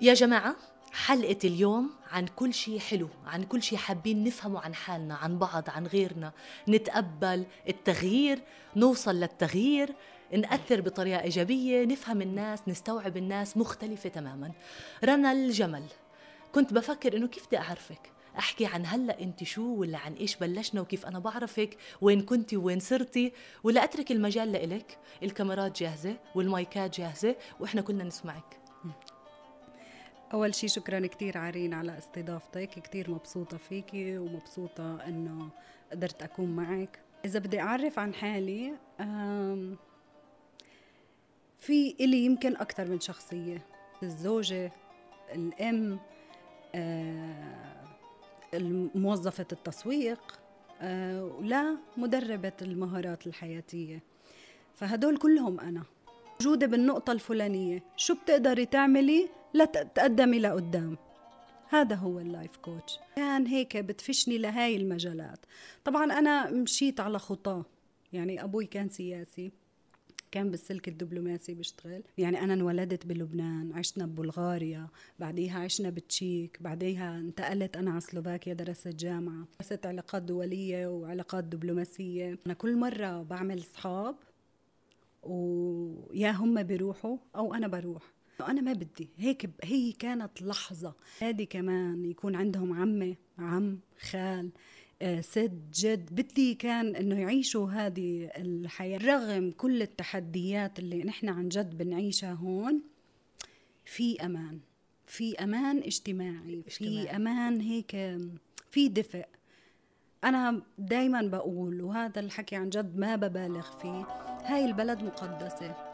يا جماعة، حلقة اليوم عن كل شيء حلو، عن كل شيء حابين نفهمه عن حالنا، عن بعض، عن غيرنا، نتقبل التغيير، نوصل للتغيير، نأثر بطريقة إيجابية، نفهم الناس، نستوعب الناس مختلفة تماما. رنا الجمل، كنت بفكر إنه كيف بدي أعرفك، أحكي عن هلأ أنت شو ولا عن إيش بلشنا وكيف أنا بعرفك، وين كنتي وين صرتي، ولا أترك المجال لإلك؟ الكاميرات جاهزة والمايكات جاهزة وإحنا كلنا نسمعك. أول شي شكرا كتير عارين على استضافتك، كتير مبسوطة فيكي ومبسوطة أنه قدرت أكون معك. إذا بدي أعرف عن حالي، في إلي يمكن أكتر من شخصية: الزوجة، الأم، موظفة التسويق، ولا مدربة المهارات الحياتية. فهدول كلهم أنا موجودة بالنقطة الفلانية. شو بتقدري تعملي لتتقدمي لقدام؟ هذا هو اللايف كوتش. كان هيك بتفشني لهاي المجالات. طبعا أنا مشيت على خطاه، يعني أبوي كان سياسي، كان بالسلك الدبلوماسي بيشتغل. يعني أنا انولدت بلبنان، عشنا ببلغاريا، بعديها عشنا بالتشيك، بعديها انتقلت أنا على سلوفاكيا، درست جامعة، درست علاقات دولية وعلاقات دبلوماسية. أنا كل مرة بعمل صحاب ويا هم بيروحوا أو أنا بروح. أنا ما بدي هيك. هي كانت لحظة. هذه كمان يكون عندهم عمة، عم، خال، ست، جد. بدي كان إنه يعيشوا هذه الحياة رغم كل التحديات اللي نحن عن جد بنعيشها هون. في أمان، في أمان اجتماعي، في أمان هيك، في دفء. أنا دايما بقول، وهذا الحكي عن جد ما ببالغ فيه، هاي البلد مقدسة.